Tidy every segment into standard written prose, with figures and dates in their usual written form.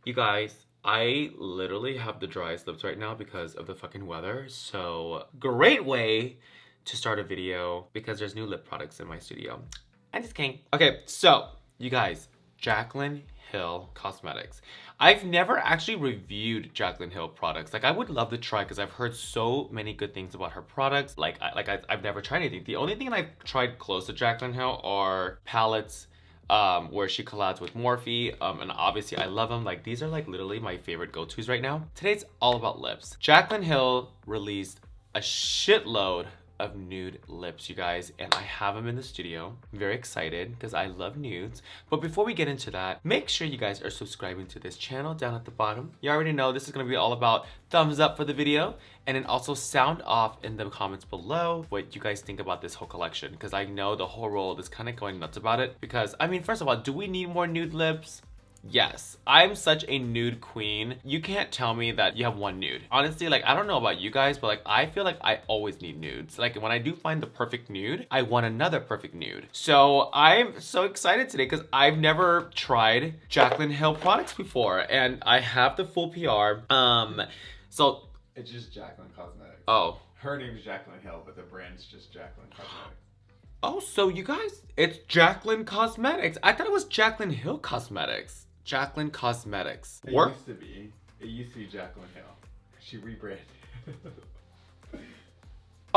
You guys, I literally have the driest lips right now because of the fucking weather. So great way to start a video because there's new lip products in my studio. I'm just kidding. Okay, so you guys, Jaclyn Hill Cosmetics. I've never actually reviewed Jaclyn Hill products. Like I would love to try because I've heard so many good things about her products. I've never tried anything. The only thing I've tried close to Jaclyn Hill are palettes where she collabs with Morphe, and obviously I love them. Like these are like literally my favorite go-tos right now. Today's all about lips. Jaclyn Hill released a shitload of nude lips, you guys, and I have them in the studio. I'm very excited because I love nudes. But before we get into that, make sure you guys are subscribing to this channel down at the bottom. You already know this is going to be all about thumbs up for the video, and then also sound off in the comments below what you guys think about this whole collection, because I know the whole world is kind of going nuts about it. Because I mean, first of all, do we need more nude lips? Yes, I'm such a nude queen. You can't tell me that you have one nude. Honestly, like, I don't know about you guys, but like, I feel like I always need nudes. Like, when I do find the perfect nude, I want another perfect nude. So I'm so excited today because I've never tried Jaclyn Hill products before, and I have the full PR. So it's just Jaclyn Cosmetics. Oh. Her name's Jaclyn Hill, but the brand's just Jaclyn Cosmetics. Oh, so you guys, it's Jaclyn Cosmetics. I thought it was Jaclyn Hill Cosmetics. Jaclyn Cosmetics. It used to be. It used to be Jaclyn Hill. She rebranded.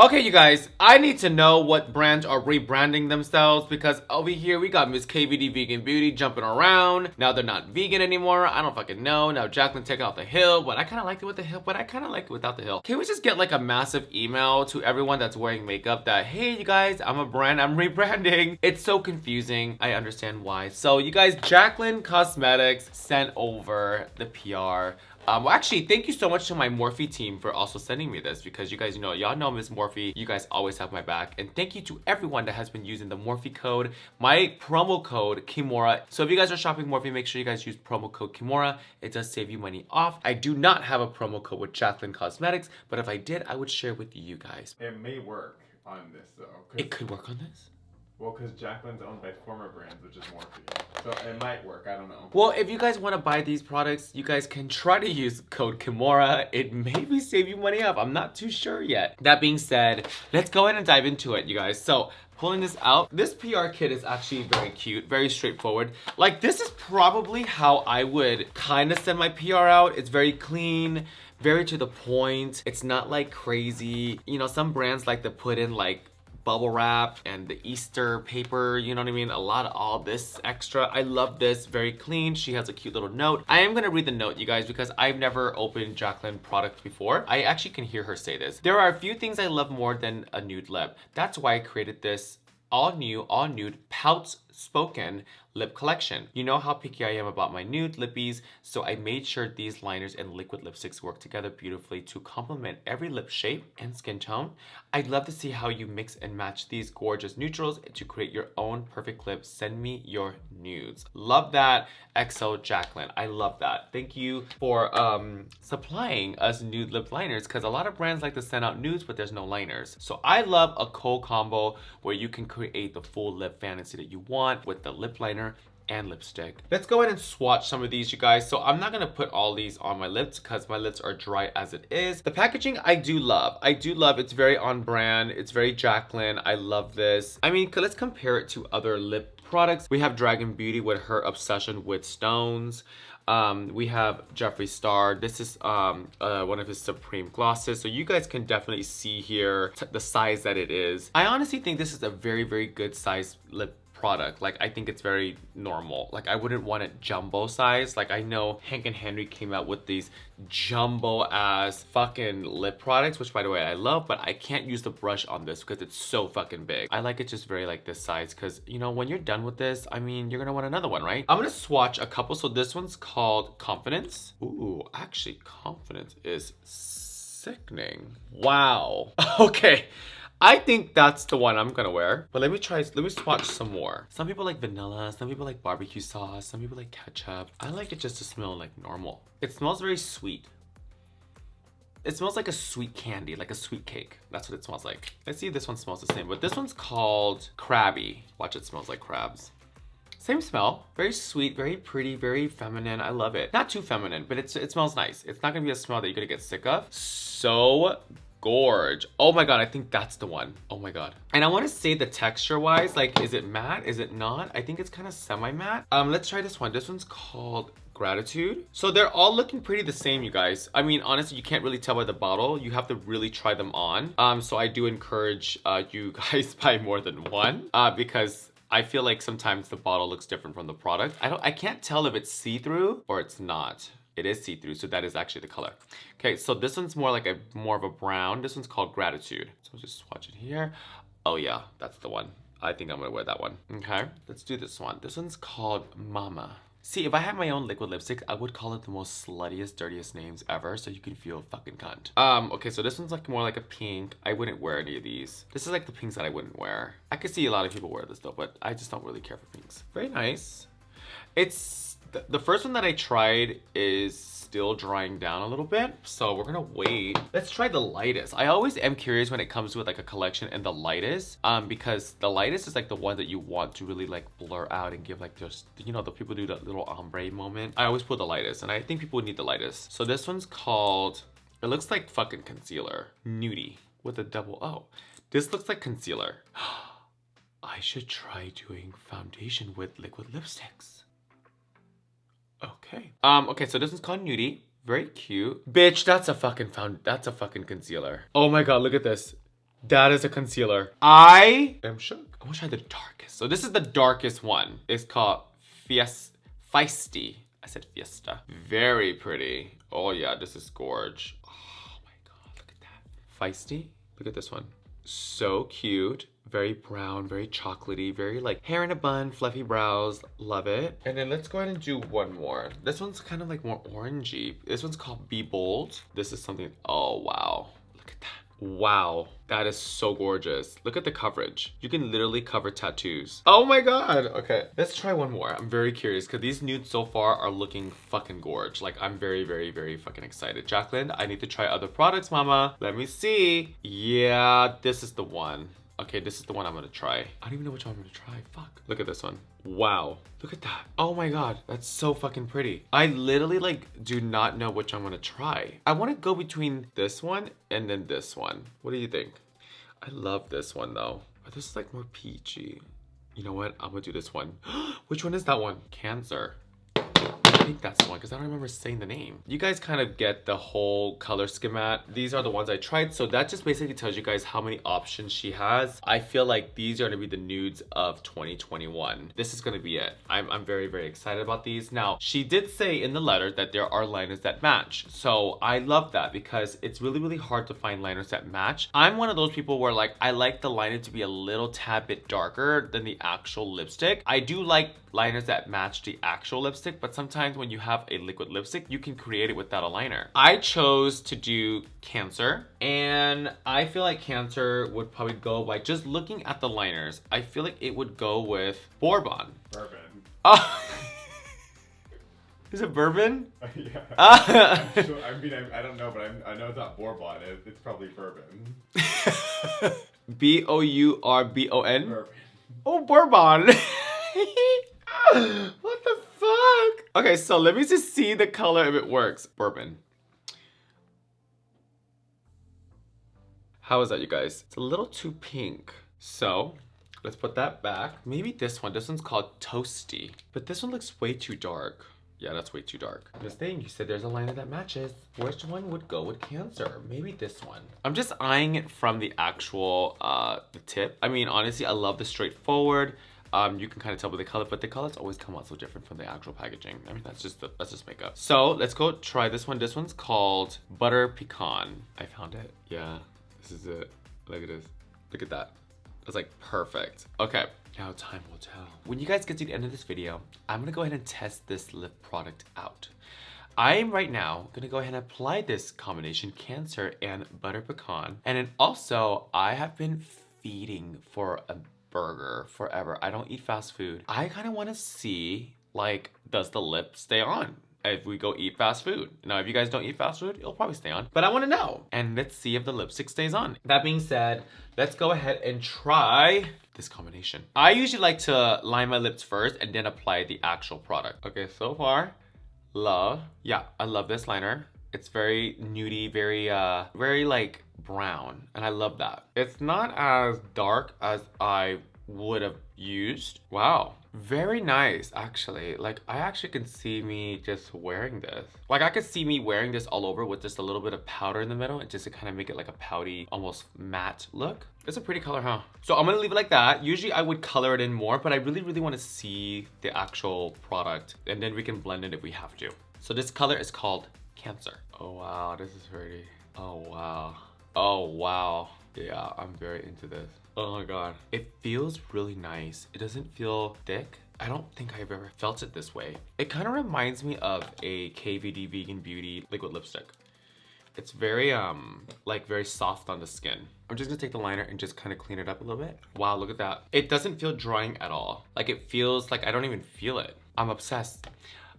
Okay, you guys, I need to know what brands are rebranding themselves because over here we got Miss KVD Vegan Beauty jumping around. Now they're not vegan anymore. I don't fucking know. Now Jaclyn taking off the hill, but I kind of liked it with the hill, but I kind of like it without the hill. Can we just get like a massive email to everyone that's wearing makeup that, hey, you guys, I'm a brand, I'm rebranding. It's so confusing. I understand why. So you guys, Jaclyn Cosmetics sent over the PR. Well, actually, thank you so much to my Morphe team for also sending me this because you guys, you know, y'all know Miss Morphe. You guys always have my back. And thank you to everyone that has been using the Morphe code, my promo code, Kimora. So if you guys are shopping Morphe, make sure you guys use promo code Kimora. It does save you money off. I do not have a promo code with Jaclyn Cosmetics, but if I did, I would share with you guys. It may work on this though. It could work on this? Well, because Jaclyn's owned by former brands, which is Morphe. So it might work, I don't know. Well, if you guys want to buy these products, you guys can try to use code Kimora. It maybe save you money up. I'm not too sure yet. That being said, let's go ahead and dive into it, you guys. So, pulling this out, this PR kit is actually very cute, very straightforward. Like, this is probably how I would kind of send my PR out. It's very clean, very to the point. It's not like crazy. You know, some brands like to put in like bubble wrap and the Easter paper, you know what I mean? A lot of all this extra. I love this, very clean. She has a cute little note. I am gonna read the note, you guys, because I've never opened Jaclyn product before. I actually can hear her say this. There are a few things I love more than a nude lip. That's why I created this all new, all nude Poutspoken Lip Collection. You know how picky I am about my nude lippies, so I made sure these liners and liquid lipsticks work together beautifully to complement every lip shape and skin tone. I'd love to see how you mix and match these gorgeous neutrals to create your own perfect lip. Send me your nudes. Love that, XO Jaclyn. I love that. Thank you for supplying us nude lip liners because a lot of brands like to send out nudes, but there's no liners. So I love a cool combo where you can create the full lip fantasy that you want with the lip liner and lipstick. Let's go ahead and swatch some of these, you guys. So I'm not gonna put all these on my lips because my lips are dry as it is. The packaging I do love. I do love. It's very on brand. It's very Jaclyn. I love this. I mean, let's compare it to other lip products. We have Dragon Beauty with her obsession with stones. We have Jeffree Star. This is one of his Supreme glosses. So you guys can definitely see here the size that it is. I honestly think this is a very, very good size lip product. Like, I think it's very normal. Like, I wouldn't want it jumbo size. Like, I know Hank and Henry came out with these jumbo ass fucking lip products, which by the way I love, but I can't use the brush on this because it's so fucking big. I like it just very like this size because, you know, when you're done with this, I mean, you're gonna want another one, right? I'm gonna swatch a couple. So this one's called Confidence. Ooh, actually Confidence is sickening. Wow. Okay. I think that's the one I'm gonna wear. But let me swatch some more. Some people like vanilla, some people like barbecue sauce, some people like ketchup. I like it just to smell like normal. It smells very sweet. It smells like a sweet candy, like a sweet cake. That's what it smells like. Let's see if this one smells the same. But this one's called Crabby. Watch, it smells like crabs. Same smell, very sweet, very pretty, very feminine. I love it. Not too feminine, but it smells nice. It's not gonna be a smell that you're gonna get sick of. So gorge. Oh my god, I think that's the one. Oh my god. And I want to say the texture wise, like, is it matte? Is it not? I think it's kind of semi-matte. Let's try this one. This one's called Gratitude. So they're all looking pretty the same, you guys. I mean, honestly, you can't really tell by the bottle. You have to really try them on. So I do encourage you guys buy more than one because I feel like sometimes the bottle looks different from the product. I can't tell if it's see-through or it's not. It is see-through, so that is actually the color. Okay, so this one's more like more of a brown. This one's called Gratitude. So I'll just swatch it here. Oh yeah, that's the one. I think I'm gonna wear that one. Okay, let's do this one. This one's called Momma. See, if I had my own liquid lipstick, I would call it the most sluttiest, dirtiest names ever, so you can feel fucking cunt. Okay, so this one's like more like a pink. I wouldn't wear any of these. This is like the pinks that I wouldn't wear. I could see a lot of people wear this though, but I just don't really care for pinks. Very nice. It's the first one that I tried is still drying down a little bit, so we're gonna wait. Let's try the lightest. I always am curious when it comes with like a collection and the lightest, because the lightest is like the one that you want to really like blur out and give like just, you know, the people do that little ombre moment. I always put the lightest, and I think people need the lightest. So this one's called, it looks like fucking concealer. Noodie with a double O. This looks like concealer. I should try doing foundation with liquid lipsticks. Okay. Okay, so this one's called Noodie. Very cute. Bitch, that's a fucking concealer. Oh my god, look at this. That is a concealer. I am shook. I want to try the darkest. So this is the darkest one. It's called Feisty. I said Fiesta. Very pretty. Oh yeah, this is gorge. Oh my god, look at that. Feisty. Look at this one. So cute. Very brown, very chocolatey, very like hair in a bun, fluffy brows. Love it. And then let's go ahead and do one more. This one's kind of like more orangey. This one's called Be Bold. This is something, oh wow. Look at that. Wow, that is so gorgeous. Look at the coverage. You can literally cover tattoos. Oh my god. Okay, let's try one more. I'm very curious because these nudes so far are looking fucking gorge. Like, I'm very, very, very fucking excited. Jaclyn, I need to try other products, mama. Let me see. Yeah, this is the one. Okay, this is the one I'm gonna try. I don't even know which one I'm gonna try. Fuck. Look at this one. Wow. Look at that. Oh my god. That's so fucking pretty. I literally like do not know which I'm gonna try. I wanna go between this one and then this one. What do you think? I love this one though. But this is like more peachy. You know what? I'm gonna do this one. Which one is that one? Cancer. I think that's the one because I don't remember saying the name. You guys kind of get the whole color schematic. These are the ones I tried. So that just basically tells you guys how many options she has. I feel like these are gonna be the nudes of 2021. This is gonna be it. I'm very, very excited about these. Now, she did say in the letter that there are liners that match. So I love that because it's really, really hard to find liners that match. I'm one of those people where like, I like the liner to be a little tad bit darker than the actual lipstick. I do like liners that match the actual lipstick, but sometimes when you have a liquid lipstick, you can create it without a liner. I chose to do Cancer, and I feel like Cancer would probably go by just looking at the liners. I feel like it would go with Bourbon. Bourbon. Oh. Is it bourbon? Yeah. I'm sure, I mean, I don't know, but I know it's not Bourbon. It's probably bourbon. B-O-U-R-B-O-N? Bourbon. Oh, Bourbon. What the fuck? Okay, so let me just see the color if it works. Bourbon. How is that, you guys? It's a little too pink. So let's put that back. Maybe this one. This one's called Toasty. But this one looks way too dark. Yeah, that's way too dark. This thing, you said there's a liner that matches. Which one would go with Cancer? Maybe this one. I'm just eyeing it from the actual the tip. I mean, honestly, I love the straightforward. You can kind of tell by the color, but the colors always come out so different from the actual packaging. I mean, that's just makeup. So let's go try this one. This one's called Butter Pecan. I found it. Yeah, this is it. Look at this. Look at that. That's like perfect. Okay, now time will tell. When you guys get to the end of this video, I'm gonna go ahead and test this lip product out. I'm right now gonna go ahead and apply this combination, Cancer and Butter Pecan. And then also, I have been feeding for a burger forever. I don't eat fast food. I kind of want to see, like, does the lip stay on? if we go eat fast food. Now, if you guys don't eat fast food, it'll probably stay on. But I want to know. And let's see if the lipstick stays on. That being said, let's go ahead and try this combination. I usually like to line my lips first and then apply the actual product. Okay, so far, love. Yeah, I love this liner. It's very nudie, very like brown, and I love that. It's not as dark as I would have used. Wow, very nice actually. Like I actually can see me just wearing this. Like I could see me wearing this all over with just a little bit of powder in the middle and just to kind of make it like a pouty, almost matte look. It's a pretty color, huh? So I'm gonna leave it like that. Usually I would color it in more, but I really want to see the actual product and then we can blend it if we have to. So this color is called Cancer. Oh wow, this is pretty. Oh wow. Oh wow. Yeah, I'm very into this. Oh my god. It feels really nice. It doesn't feel thick. I don't think I've ever felt it this way. It kind of reminds me of a KVD Vegan Beauty liquid lipstick. It's very, like very soft on the skin. I'm just gonna take the liner and just kind of clean it up a little bit. Wow, look at that. It doesn't feel drying at all. Like it feels like I don't even feel it. I'm obsessed.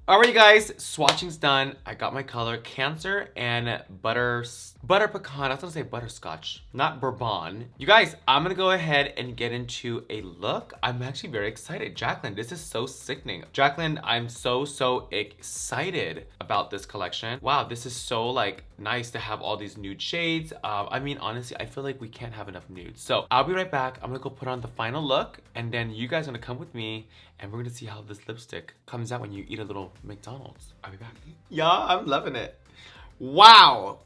Alright, you guys, swatching's done. I got my color Cancer and butter pecan. I was gonna say butterscotch, not bourbon. You guys, I'm gonna go ahead and get into a look. I'm actually very excited. Jaclyn, this is so sickening. Jaclyn, I'm so excited about this collection. Wow, this is so like nice to have all these nude shades. I mean, honestly, I feel like we can't have enough nudes. So I'll be right back. I'm gonna go put on the final look and then you guys are gonna come with me and we're gonna see how this lipstick comes out when you eat a little McDonald's. I'll be back. Yeah, I'm loving it. Wow.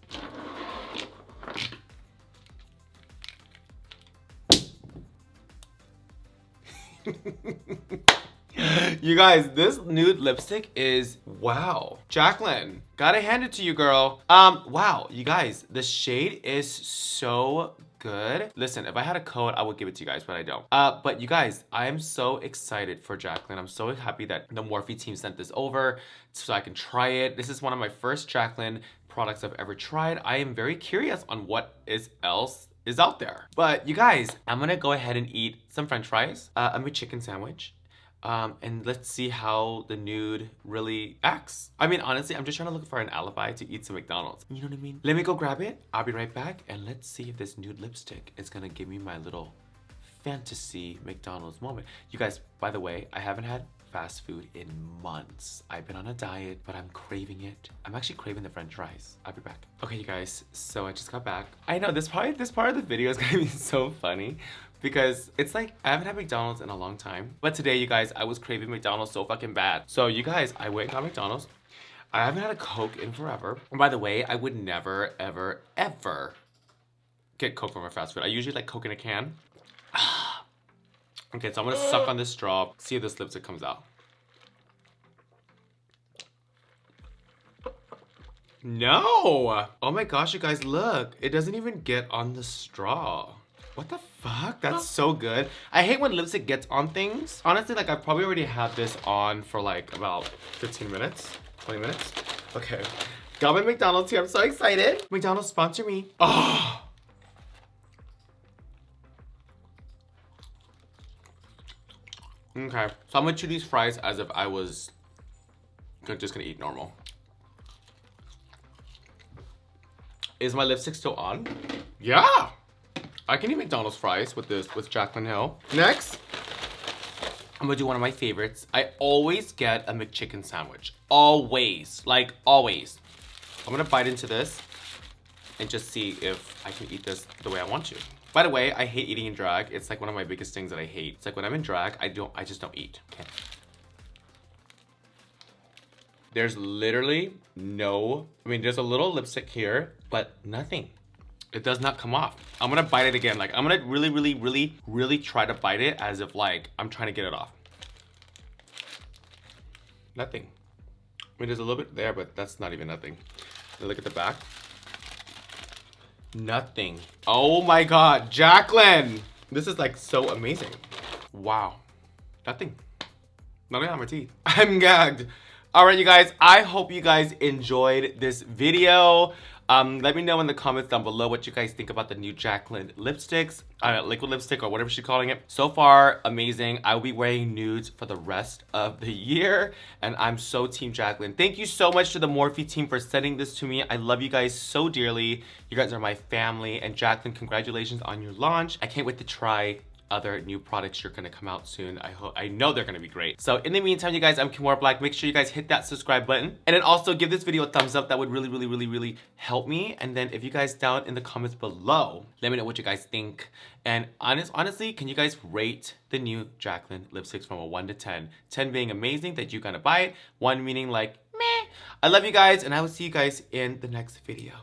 You guys, this nude lipstick is wow. Jaclyn, gotta hand it to you, girl. Wow, you guys, the shade is so good. Listen, if I had a code, I would give it to you guys, but I don't. But you guys, I am so excited for Jaclyn. I'm so happy that the Morphe team sent this over so I can try it. This is one of my first Jaclyn products I've ever tried. I am very curious on what else is out there. But you guys, I'm gonna go ahead and eat some french fries, a McChicken sandwich, and let's see how the nude really acts. I mean, honestly, I'm just trying to look for an alibi to eat some McDonald's. You know what I mean? Let me go grab it. I'll be right back, and let's see if this nude lipstick is gonna give me my little fantasy McDonald's moment. You guys, by the way, I haven't had fast food in months. I've been on a diet, but I'm craving it. I'm actually craving the french fries. I'll be back. Okay, you guys, so I just got back. I know this part of the video is gonna be so funny because it's like I haven't had McDonald's in a long time. But today, you guys, I was craving McDonald's so fucking bad. So you guys, I went and got McDonald's. I haven't had a Coke in forever. And by the way, I would never, ever, ever get Coke from a fast food. I usually like Coke in a can. Okay, so I'm gonna suck on this straw, see if this lipstick comes out. No! Oh my gosh, you guys, look. It doesn't even get on the straw. What the fuck? That's so good. I hate when lipstick gets on things. Honestly, like I probably already had this on for like about 15 minutes, 20 minutes. Okay, got my McDonald's here. I'm so excited. McDonald's, sponsor me. Oh! Okay, so I'm gonna chew these fries as if I was just gonna eat normal. Is my lipstick still on? Yeah! I can eat McDonald's fries with Jaclyn Hill. Next, I'm gonna do one of my favorites. I always get a McChicken sandwich. Always, like always. I'm gonna bite into this and just see if I can eat this the way I want to. By the way, I hate eating in drag. It's like one of my biggest things that I hate. It's like when I'm in drag, I just don't eat. Okay. There's literally no, I mean, there's a little lipstick here, but nothing. It does not come off. I'm gonna bite it again. Like I'm gonna really try to bite it as if like I'm trying to get it off. Nothing. I mean, there's a little bit there, but that's not even nothing. Now look at the back. Nothing. Oh my god, Jaclyn! This is like so amazing. Wow. Nothing. Nothing on my teeth. I'm gagged. Alright, you guys, I hope you guys enjoyed this video. Let me know in the comments down below what you guys think about the new Jaclyn lipsticks, liquid lipstick or whatever she's calling it. So far, amazing. I will be wearing nudes for the rest of the year, and I'm so team Jaclyn. Thank you so much to the Morphe team for sending this to me. I love you guys so dearly. You guys are my family, and Jaclyn, congratulations on your launch. I can't wait to try other new products you're gonna come out soon. I know they're gonna be great. So in the meantime, you guys, I'm Kimora Blac. Make sure you guys hit that subscribe button. And then also give this video a thumbs up. That would really help me. And then if you guys down in the comments below, let me know what you guys think. And honestly, can you guys rate the new Jaclyn lipsticks from a 1 to 10? 10 being amazing that you're gonna buy it. 1 meaning like, meh. I love you guys, and I will see you guys in the next video.